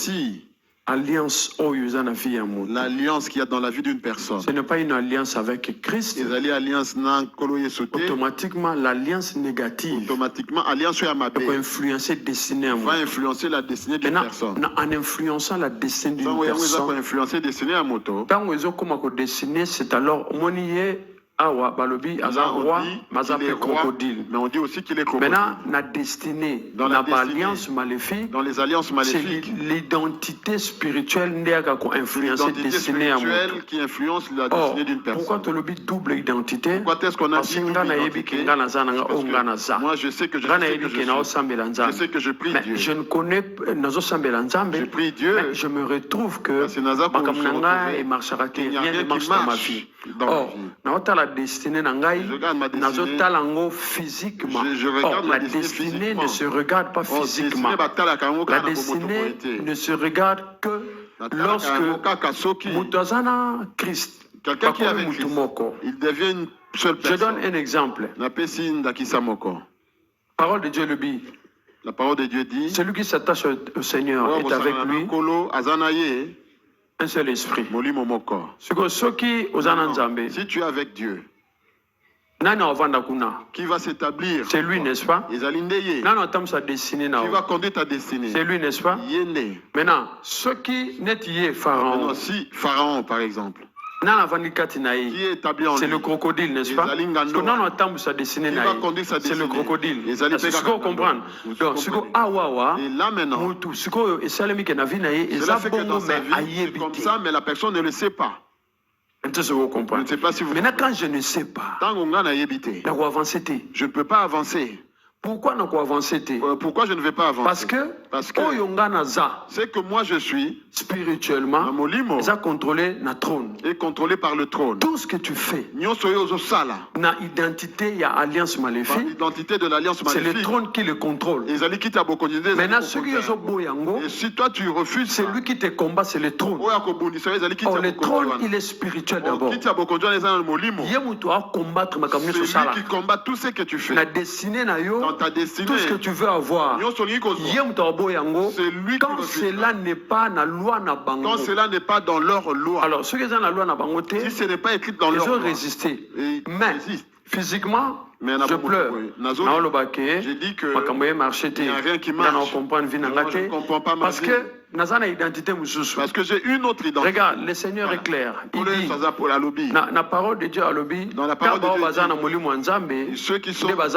aussi alliance l'alliance qu'il y a dans la vie d'une personne. Ce n'est pas une alliance avec Christ. Automatiquement, l'alliance négative alliance peut influencer destinée va influencer la destinée d'une personne. En influençant la destinée d'une personne, c'est alors Awa, Balobi, roi, Mazapé, crocodile. Mais on dit aussi qu'il est crocodile. Maintenant, la destinée, dans l'alliance maléfique, dans les alliances maléfiques, c'est l'identité spirituelle qui influence la destinée à qui influence la destinée d'une personne. Pourquoi tu as le double identité? Pourquoi est-ce qu'on a dit double identité? Moi, je sais que je prie Dieu. Je ne connais pas, je prie Dieu, mais je me retrouve que rien ne marche dans ma vie. Or, la destinée physiquement. La destinée ne se regarde pas physiquement. La destinée ne se regarde que lorsque Christ, quelqu'un qui est avec Christ, il devient une seule personne. Je donne un exemple. Parole de Dieu le dit. La parole de Dieu dit, celui qui s'attache au Seigneur est avec lui. Un seul esprit. Si tu es avec Dieu, qui va s'établir? C'est lui, n'est-ce pas? Qui va conduire ta destinée? C'est lui, n'est-ce pas? Maintenant, ceux qui n'est pas Pharaon. Si Pharaon, par exemple, qui est établi en lui, c'est le crocodile, n'est-ce pas? Parce que non, c'est le crocodile. C'est ce qu'on comprend. Donc, et là maintenant, comme ça, mais la personne ne le sait pas. Je ne sais pas si vous... Maintenant, quand je ne sais pas, je ne peux pas avancer. Pourquoi je ne vais pas avancer? Parce que c'est que moi je suis spirituellement contrôlé par le trône. Tout ce que tu fais, l'identité de l'alliance maléfique, c'est le trône qui le contrôle. Maintenant, et si toi tu refuses, c'est lui qui te combat, c'est le trône. Le trône, il est spirituel d'abord. C'est lui qui combat tout ce que tu fais. La destinée, dans ta destinée, tout ce que tu veux avoir, c'est lui quand cela n'est pas dans la loi, quand cela n'est pas dans leur loi. Alors, ceux qui sont dans la loi, si ce n'est pas écrit dans leur loi, ils ont résisté. Mais physiquement, je pleure. J'ai dit que il n'y a rien qui marche. Je ne comprends pas ma vie. Parce que j'ai une autre identité. Regarde, le Seigneur est clair. Il dit, dans la parole de Dieu, dans la parole de Dieu, ceux qui sont par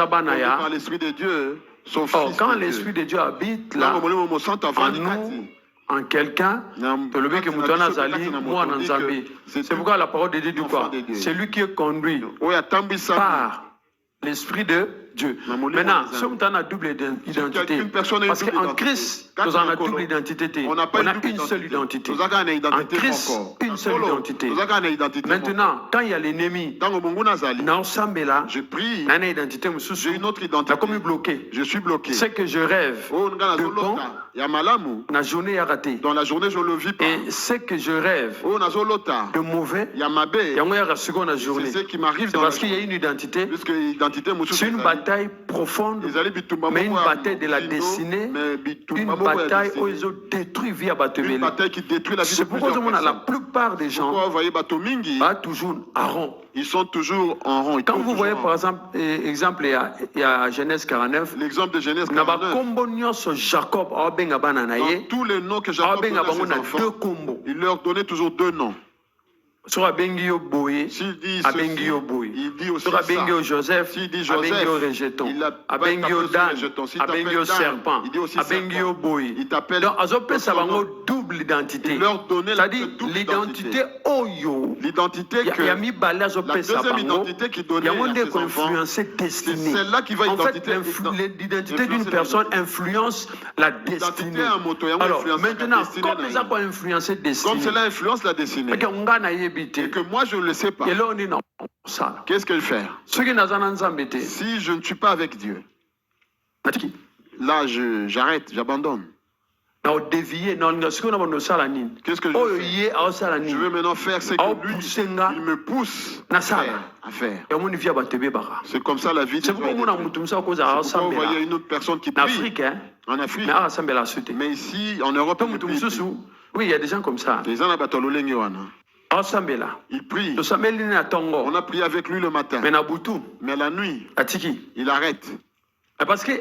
l'Esprit de Dieu sont fils de Dieu. Quand l'Esprit de Dieu habite là, en nous, en quelqu'un, c'est pourquoi la parole de Dieu dit quoi? C'est lui qui est conduit par l'Esprit de Dieu. Maintenant, si on a double identité, parce qu'en Christ, nous avons une double identité. On a une seule identité. En Christ, une seule identité. Maintenant, quand il y a l'ennemi, je prie, j'ai une autre identité. Je suis bloqué. C'est que je rêve de bon, la journée est ratée. Dans la journée, je ne le vis pas. Et c'est que je rêve de mauvais, c'est ce qui m'arrive parce qu'il y a une identité. C'est une bataille profonde, mais une bataille de la destinée, une bataille où ils ont détruit via Batomeli. C'est pourquoi la plupart des gens toujours en rond. Ils sont toujours en rond. Quand vous voyez par exemple, il y a Genèse 49, l'exemple de Genèse 49, Jacob, dans tous les noms que Jacob donnait à ses enfants, il leur donnait toujours deux noms. Sur Abengio Boye, Abengio Boye. Il dit aussi sur Abengio Joseph, Abengio Rejeton, Abengio Dan, Abengio Serpent, Abengio Boye. Donc, Azopé Sabango double identité. C'est-à-dire l'identité Oyo. L'identité que la deuxième identité qui donnait à ses enfants, c'est celle-là qui va l'identité d'une personne influence la destinée. Alors maintenant, comme ça peut influencer la destinée, comme cela influence la destinée, et que moi je ne le sais pas, qu'est-ce que je fais? Si je ne suis pas avec Dieu, là j'arrête, j'abandonne. Qu'est-ce que je fais? Je veux maintenant faire ce que lui, il me pousse à faire. C'est comme ça la vie. C'est pourquoi vous voyez une autre personne qui prie en Afrique. Mais ici, en Europe, oui, il y a des gens comme ça. Il prie. On a prié avec lui le matin. Mais la nuit, il arrête. Parce que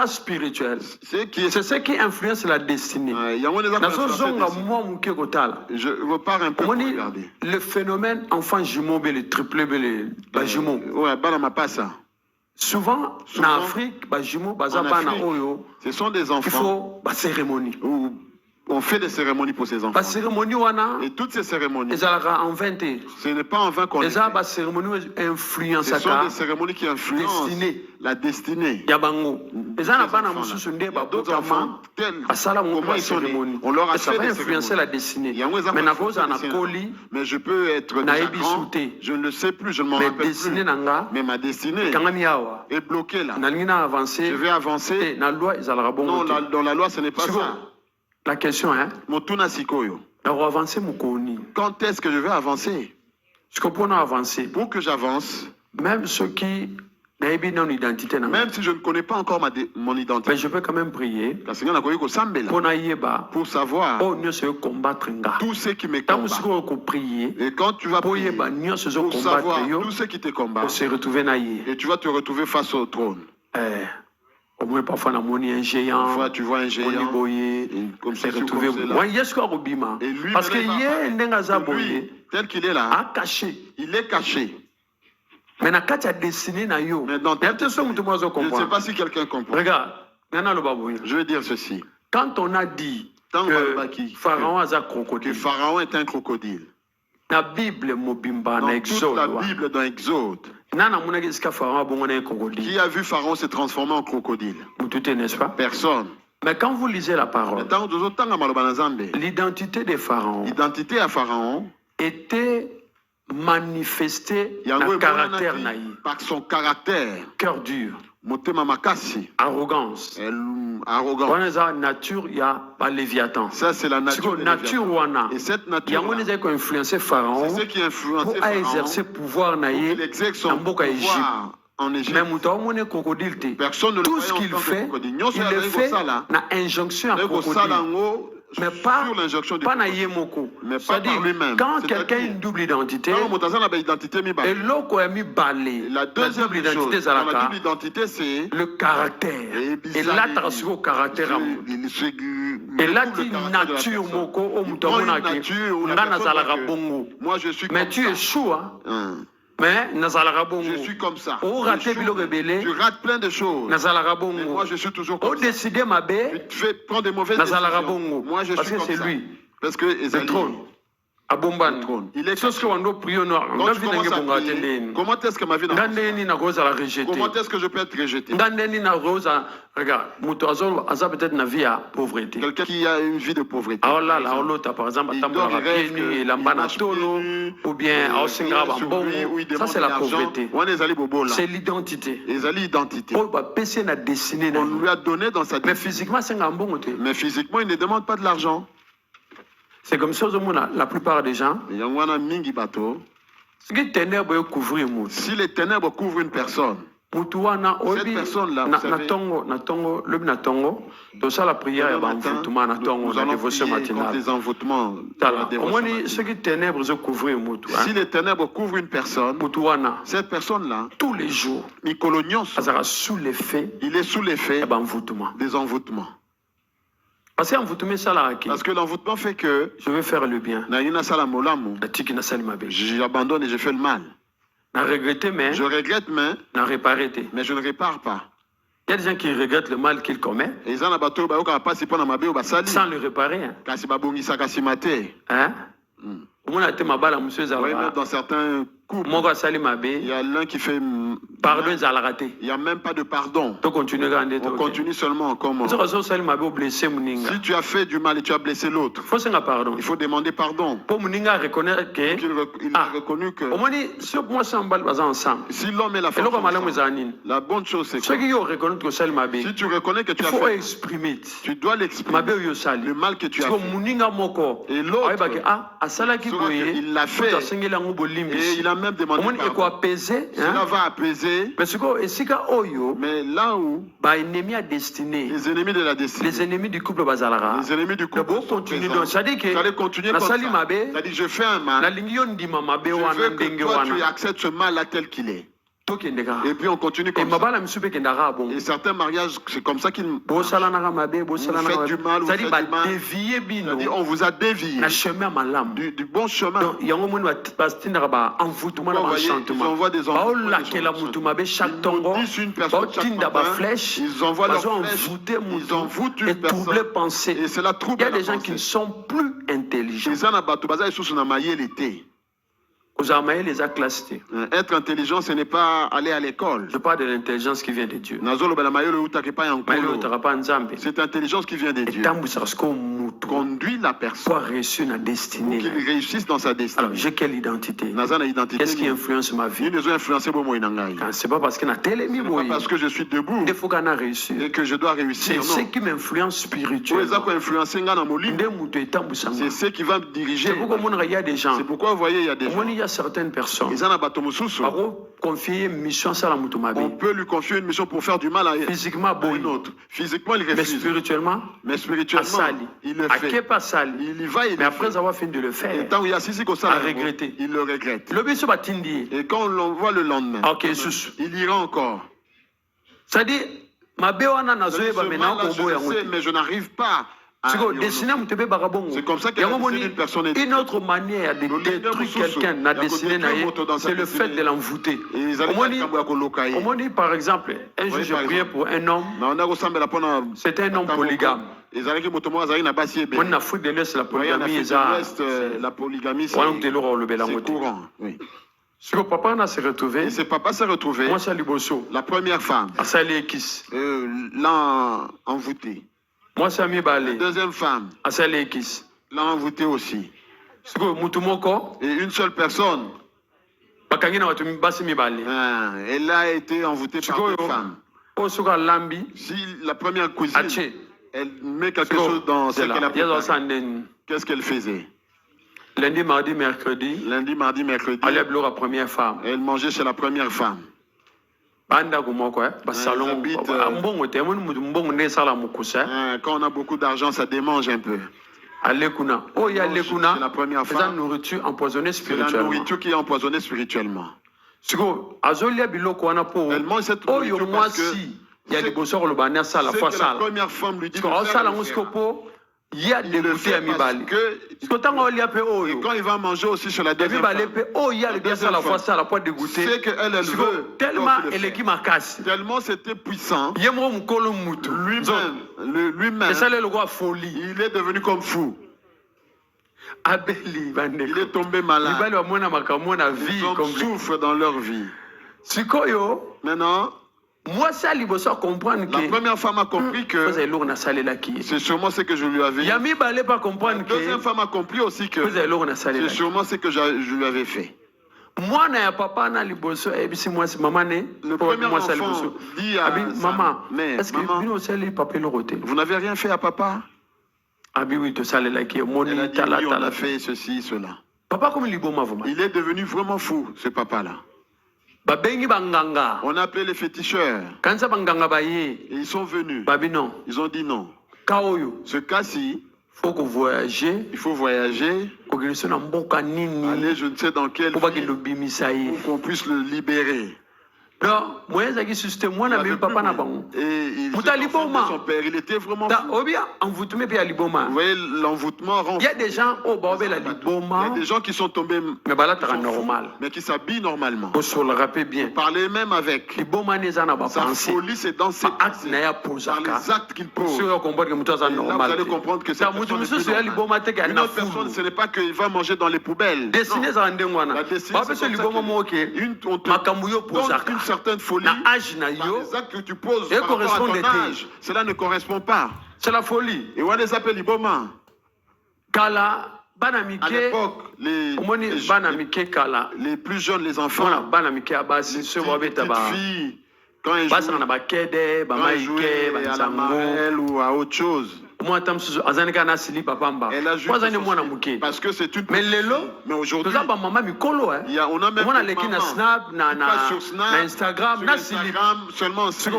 spirituel, c'est ce qui influence la destinée. Je repars un peu. Le phénomène enfant jumeau, le triplé, le jumeau. Souvent, en Afrique, ce sont des enfants. Il faut cérémonie. On fait des cérémonies pour ces enfants. Et toutes ces cérémonies, ce n'est pas en vain qu'on les fait. Ce sont des cérémonies qui influencent la destinée. Il y a d'autres enfants, comment ils sont nés. On leur a fait des cérémonies. La destinée. Mais je peux être déjà grand, je ne le sais plus, je ne m'en rappelle plus. Mais ma destinée est bloquée là. Je vais avancer. Non, dans la loi, ce n'est pas ça. La question est, quand est-ce que je vais avancer? Pour que j'avance, même ceux qui même si je ne connais pas encore mon identité, mais je peux quand même prier pour savoir tout ce qui me combat. Et quand tu vas prier pour savoir tout ce qui te combat, et tu vas te retrouver face au trône. Parfois, un géant. Parfois, tu vois un géant. Comme ça, retrouvé. Parce que lui, tel qu'il est là, il est caché. Mais je ne sais pas si quelqu'un comprend. Regarde, je veux dire ceci. Quand on a dit que Pharaon est un crocodile, la Bible dans toute la Bible dans Exode, qui a vu Pharaon se transformer en crocodile? Personne. Mais quand vous lisez la parole, l'identité de Pharaon, était manifestée par son caractère, cœur dur, arrogance. Nature, il y a pas Léviathan. Ça, c'est la nature. Et cette nature, qui a influencé Pharaon pour exercer pouvoir en Égypte. Personne ne tout ce qu'il fait, il le fait dans injonction à crocodile. Mais pas na yemoko. C'est-à-dire, quand quelqu'un a une double identité, et l'autre a mis balai, la deuxième identité, c'est le caractère. Et là, tu as reçu au caractère. Et là, tu nature moko, au moutonaki, moi je suis mais tu échoues. Mais je suis comme ça. Tu rates plein de choses. Mais moi je suis toujours comme ça. Tu fais prendre des mauvaises décisions. Moi je suis comme ça. Parce que il est caché. Comment est-ce que ma vie comment est-ce que je peux être rejeté? Regarde, quelqu'un qui a une vie de pauvreté. Par exemple, ou bien ça c'est la pauvreté. C'est l'identité. On lui a donné dans sa destinée. Mais physiquement, il ne demande pas de l'argent. C'est comme ça, la plupart des gens, si les ténèbres couvrent une personne, cette personne-là, vous savez, ça la prière, nous allons prier contre les envoûtements. Si les ténèbres couvrent une personne, cette personne-là, tous les jours, il est sous l'effet des envoûtements. Parce que l'envoûtement fait que je veux faire le bien. J'abandonne et je fais le mal. Je regrette, mais je ne répare pas. Il y a des gens qui regrettent le mal qu'ils commettent sans le réparer. Hein? Oui, même dans certains couple, il y a l'un qui fait pardon, il n'y a même pas de pardon. On continue seulement comme si tu as fait du mal et tu as blessé l'autre, il faut demander pardon. Il a reconnu que si l'homme et la femme sont ensemble, la bonne chose c'est que si tu reconnais que tu as fait, tu dois l'exprimer, le mal que tu as fait. Et l'autre, il l'a fait et il a même demandé pardon. Cela va apaiser. Mais là où les ennemis de la destinée, les ennemis du couple continuent. C'est-à-dire comme ça. C'est-à-dire je fais un mal, je veux que toi tu acceptes ce mal là tel qu'il est. Et puis on continue comme ça. Et certains mariages, c'est comme ça qu'ils vous faites du mal, vous faites du mal. C'est-à-dire on vous a dévié du bon chemin. Vous voyez, ils envoient des enfants. Ils disent une personne chaque matin, ils envoient leur flèche, ils envoûtent une personne. Et cela trouble la pensée. Il y a des gens qui ne sont plus intelligents. Être intelligent, ce n'est pas aller à l'école. Je parle de l'intelligence qui vient de Dieu. Cette intelligence qui vient de Dieu conduit la personne pour qu'il réussisse dans sa destinée. Alors, j'ai quelle identité? Qu'est-ce qui influence ma vie? C'est pas parce que je suis debout et que je dois réussir. C'est ce qui m'influence spirituellement. C'est ce qui va me diriger. C'est pourquoi il y a des gens. C'est pourquoi vous voyez, il y a des gens. Il y a certaines personnes. On peut lui confier une mission pour faire du mal à une autre. Physiquement, il refuse. Mais spirituellement, il le fait. Il y va, mais après avoir fini de le faire, et tant il y a regretté. Il le regrette. Et quand on l'envoie le lendemain, il ira encore. C'est-à-dire, mais je n'arrive pas. C'est comme ça qu'une personne est une autre manière de détruire quelqu'un, c'est le fait de l'envoûter. On dit par exemple, un jour j'ai prié pour un homme, c'était un homme polygame. En Afrique de l'Est, la polygamie, c'est courant. Ce papa s'est retrouvé. Moi, la première femme l'a envoûté. Moi, c'est la deuxième femme l'a envoûté aussi. Et une seule personne, elle a été envoûtée par deux femmes. Si la première cousine, elle met quelque chose dans ce qu'elle a préparé, qu'est-ce qu'elle faisait? Lundi, mardi, mercredi, elle mangeait chez la première femme. Quand on a beaucoup d'argent, ça démange un peu. C'est la première femme. C'est la nourriture empoisonnée spirituellement. C'est la nourriture qui est empoisonnée spirituellement. Elle mange cette nourriture parce que c'est que la première femme lui dit de faire il y a des goûters à Mibali. Et quand il va manger aussi sur la deuxième femme, c'est qu'elle veut. Tellement c'était puissant. Lui-même, il est devenu comme fou. Il est tombé malade. Les hommes souffrent dans leur vie. Maintenant, la première femme a compris que c'est sûrement ce que je lui avais dit. La deuxième femme a compris aussi que c'est sûrement ce que je lui avais fait. Le premier enfant dit à maman, est-ce que vous n'avez rien fait à papa? Elle a dit, oui, on a fait ceci, cela. Il est devenu vraiment fou, ce papa-là. On a appelé les féticheurs. Et ils sont venus. Ils ont dit non. Ce cas-ci, il faut voyager. Aller je ne sais dans quelle ville pour qu'on puisse le libérer. Non, moi, j'ai système, moi, n'a même papa n'a pas. Et son père, il était vraiment fou. Vous voyez, l'envoûtement rend. Il y a des gens au bord de la liboma. Il y a des gens qui sont tombés, normal, mais qui s'habillent normalement. Pour se le rappeler bien. Parler même avec. Sa folie, c'est dans ses pensées, dans les actes qu'il pose. Là, vous allez comprendre que cette une autre personne, ce n'est pas qu'il va manger dans les poubelles. La destinée, c'est une certaine folie dans les actes que tu poses par rapport à ton âge. Cela ne correspond pas. C'est la folie. Et on les appelle Iboma. Kala, à l'époque, les plus jeunes, les enfants, les petites filles, quand ils jouaient à la marelle ou à autre chose, elle a joué parce que c'est une petite fille. Mais aujourd'hui, on a même des mamans qui passent sur Snap, Instagram seulement si.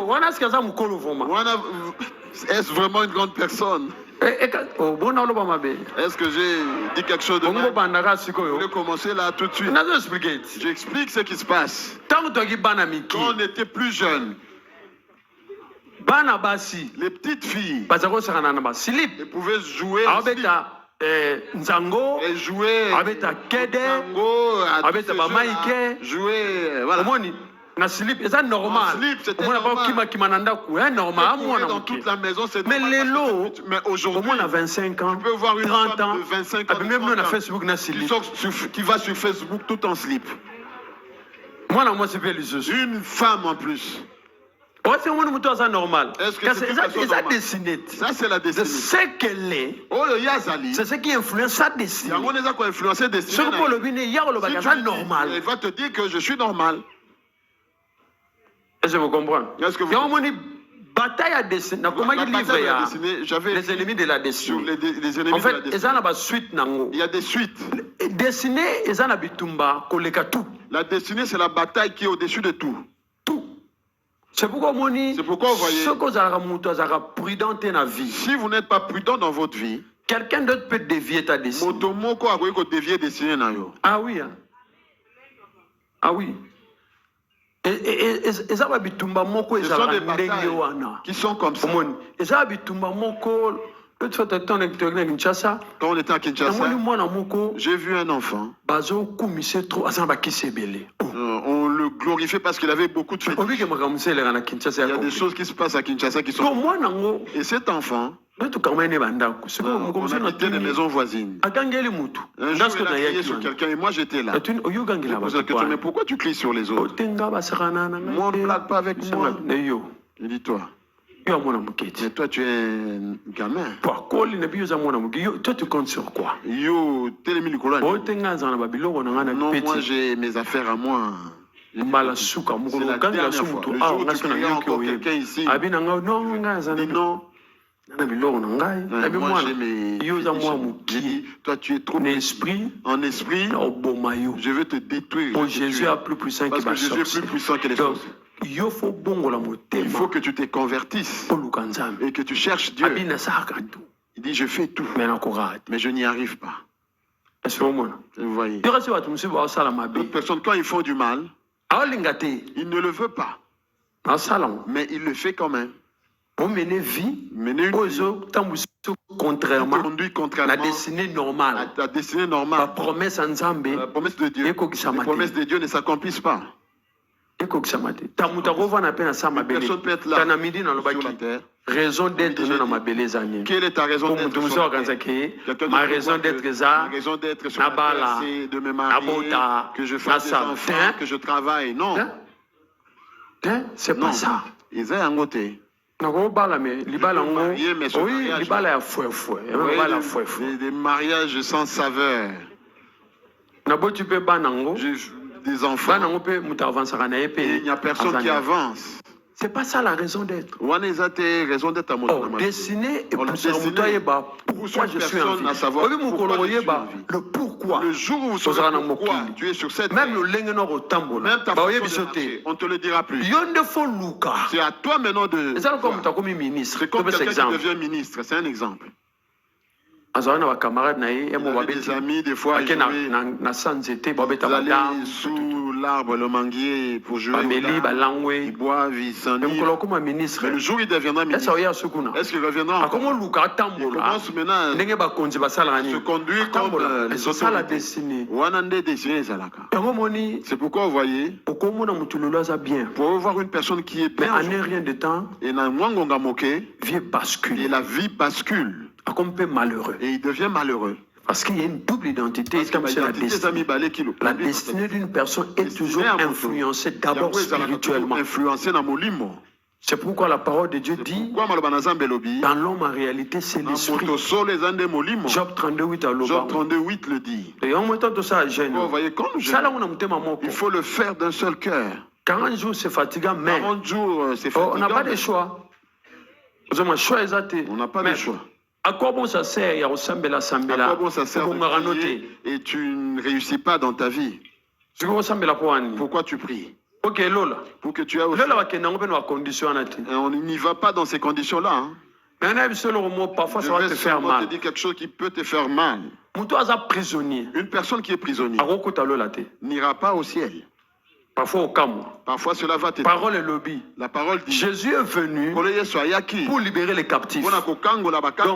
Est-ce vraiment une grande personne? Est-ce que j'ai dit quelque chose de mal? Je vais commencer là tout de suite. J'explique ce qui se passe. Quand on était plus jeunes, les petites filles, elles pouvaient jouer Nzango, elles jouaient jouer voilà. Na slip, c'est normal. C'était normal. Dans toute la maison, c'est mais les lots, mais aujourd'hui, on a 25 ans, tu peux voir une 30 ans, de 25 ans, même on a Facebook na slip. Qui va sur Facebook tout en slip. Moi, c'est bien les une femme en plus. C'est normal. Est-ce que c'est ça dessiné? Ça, c'est la destinée. C'est qu'elle est. C'est ce qui influence sa destinée. Ce normal. Elle va te dire que je suis normal. Est-ce que vous comprenez? Est-ce que vous bataille à dessiner. J'avais les ennemis de la destinée. Les ennemis en fait, de la destinée. Il y a des suites. Dessiner, la destinée, c'est la bataille qui est au-dessus de tout. C'est pourquoi vous voyez, si vous n'êtes pas prudent dans votre vie, quelqu'un d'autre peut dévier ta destinée. Ah oui. Hein? Ah oui. Ce sont des batailles qui sont comme ça. Quand on était à Kinshasa, j'ai vu un enfant. On le glorifiait parce qu'il avait beaucoup de fétiches. Il y a des choses qui se passent à Kinshasa qui sont... Et cet enfant, on a quitté des maisons voisines. Un jour, il a crié sur quelqu'un et moi j'étais là. Mais pourquoi tu cries sur les autres? Moi, on ne blague pas avec moi. Il dit toi. Mais toi, tu es un gamin. Toi, tu comptes sur quoi? Non, moi, j'ai mes affaires à moi. C'est la dernière fois. Le jour où tu crieras encore quelqu'un ici, dis non. Moi, j'ai mes... J'ai dit, toi, tu es trop en esprit. Je veux te détruire. Parce que Jésus est plus puissant que les choses. Il faut que tu te convertisses et que tu cherches Dieu. Il dit, je fais tout, mais je n'y arrive pas. Vous voyez. D'autres personnes, quand ils font du mal, ils ne le veulent pas. Mais il le fait quand même. Mener une vie contrairement à la destinée normale. La promesse de Dieu. Les promesses de Dieu ne s'accomplissent pas. Personne peut être là sur la terre. Raison d'être dans ma belle année. Quelle est ta raison d'être? Ma raison d'être ça. De me marier, que je fasse des enfants, que je travaille. Non. C'est pas ça. Ils ont un côté. Des mariages sans saveur. Des enfants. Et il n'y a personne qui avance. C'est pas ça la raison d'être. Dessiner et pousser pourquoi je suis en vie. Le pourquoi. Le jour où vous saurez pourquoi tu es sur cette terre, même le lengenor tambola, même ta façon de marcher, on ne te le dira plus. C'est à toi maintenant de... C'est comme quelqu'un qui devient ministre. C'est un exemple. Il avait des amis, des fois, ils allaient sous l'arbre, le manguier, pour jouer ils boivent, ils s'enivent. Mais le jour où il deviendra ministre, est-ce qu'il reviendra encore? Il commence maintenant à se conduire comme les autorités. C'est pourquoi vous voyez, pour voir une personne qui est bien, mais en rien de temps, et la vie bascule. Malheureux. Et il devient malheureux. Parce qu'il y a une double identité, comme c'est la destinée. La destinée d'une personne est toujours influencée d'abord spirituellement. C'est pourquoi la parole de Dieu dit, dans l'homme en réalité c'est l'esprit. Job 38 à l'Oba. Job 38 le dit. Et en même temps tout ça, vous voyez, comme il faut le faire d'un seul cœur. 40 jours c'est fatigant, mais 40 jours c'est fatigant. On n'a pas de choix. On n'a pas de choix. À quoi bon ça sert? À quoi bon ça sert de prier et tu ne réussis pas dans ta vie? Pourquoi tu pries? Pour que tu aies aussi. On n'y va pas dans ces conditions-là. Hein. Parfois ça va te faire mal. Je te dis quelque chose qui peut te faire mal. Une personne qui est prisonnier n'ira pas au ciel. Parfois au camp. Parfois cela va te. Parole et lobby. La parole dit. Jésus est venu pour libérer les captifs. Donc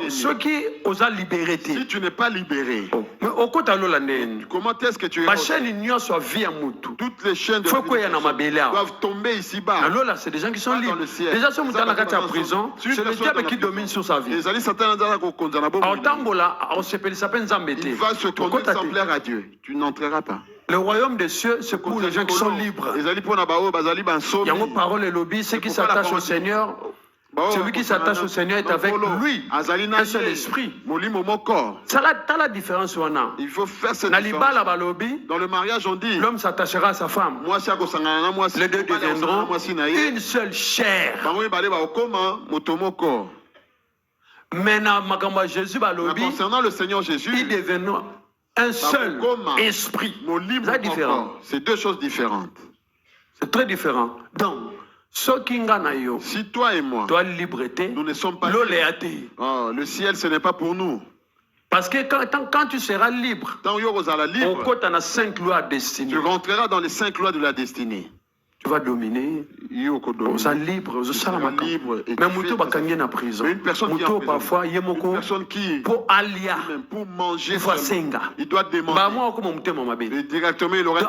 ceux qui osent libérer. Si tu n'es pas libéré. Mais au côté de comment est-ce que tu es? Ma chaîne ignore soit vie à moutou. Toutes les chaînes de doivent tomber ici-bas. Alors là, c'est des gens qui sont libres. Déjà, si on est dans la prison, c'est le diable qui domine sur sa vie. Il va se conduire sans plaire à Dieu. Tu n'entreras pas. Le royaume des cieux, c'est pour les gens qui sont libres. Il y a une parole et lobby, ceux qui s'attachent au Seigneur. Celui qui s'attache au Seigneur est avec lui. Un seul esprit. Ça a la différence. Il faut faire cette différence. Dans le mariage, on dit l'homme s'attachera à sa femme. Les deux deviendront une seule chair. Maintenant, concernant le Seigneur Jésus, il deviendra un seul esprit. C'est différent. C'est deux choses différentes. C'est très différent. Donc, si toi et moi, nous ne sommes pas libres, le ciel, ce n'est pas pour nous. Parce que quand tu seras libre, tu rentreras dans les 5 lois de la destinée. Tu vas dominer. Tu seras libre. Mais une personne qui est en prison, pour alia, pour manger, il doit demander. Et directement, il aurait si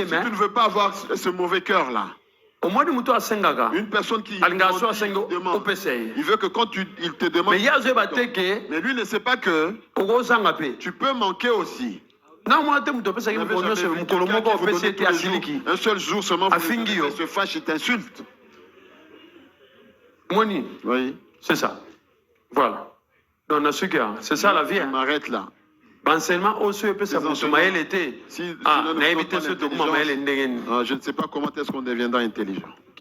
tu ne veux pas avoir ce mauvais cœur-là. Une personne qui demande, il veut que quand il te demande, mais lui ne sait pas que tu peux manquer aussi. Un seul jour seulement, il se fâche et t'insulte. Oui. C'est ça. Voilà. C'est ça la vie. On m'arrête là. Enseignement aussi peut ça était. Je ne sais pas comment est-ce qu'on deviendra intelligent.